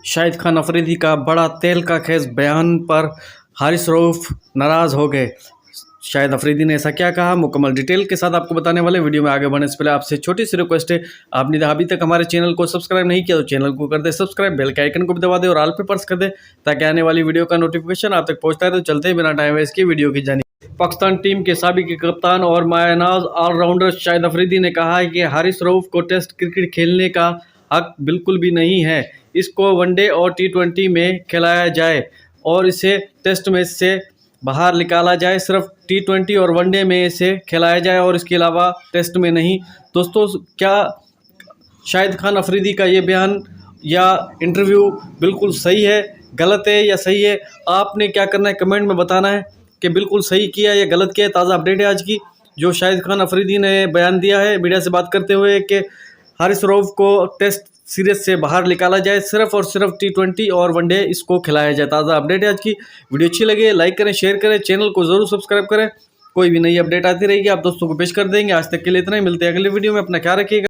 शाहिद खान अफरीदी का बड़ा तेल का खेस बयान पर हारिस रऊफ नाराज़ हो गए। शाहिद अफरीदी ने ऐसा क्या कहा, मुकम्मल डिटेल के साथ आपको बताने वाले। वीडियो में आगे बढ़ने से पहले आपसे छोटी सी रिक्वेस्ट है, आपने अभी तक हमारे चैनल को सब्सक्राइब नहीं किया तो चैनल को कर दे सब्सक्राइब, बेल के आइकन को भी दबा दे और ऑल पे प्रेस कर दे ताकि आने वाली वीडियो का नोटिफिकेशन आप तक पहुंचता है। तो चलते हैं बिना टाइम वेस्ट की वीडियो की जानी। पाकिस्तान टीम के साबिक कप्तान और मायनाज ऑलराउंडर शाहिद अफरीदी ने कहा है कि हारिस रऊफ को टेस्ट क्रिकेट खेलने का हक बिल्कुल भी नहीं है। इसको वनडे और T20 में खिलाया जाए और इसे टेस्ट मैच से बाहर निकाला जाए। सिर्फ T20 और वनडे में इसे खिलाया जाए और इसके अलावा टेस्ट में नहीं। दोस्तों, क्या शाहिद खान अफरीदी का ये बयान या इंटरव्यू बिल्कुल सही है, गलत है या सही है? आपने क्या करना है, कमेंट में बताना है कि बिल्कुल सही किया या गलत किया। ताज़ा अपडेट है आज की, जो शाहिद खान अफरीदी ने बयान दिया है मीडिया से बात करते हुए कि हारिस रऊफ को टेस्ट सीरीज से बाहर निकाला जाए, सिर्फ और सिर्फ T20 और वनडे इसको खिलाया जाए। ताज़ा अपडेट है आज की। वीडियो अच्छी लगे लाइक करें, शेयर करें, चैनल को ज़रूर सब्सक्राइब करें। कोई भी नई अपडेट आती रहेगी आप दोस्तों को पेश कर देंगे। आज तक के लिए इतना ही, मिलते हैं अगले वीडियो में। अपना ख्याल रखिएगा।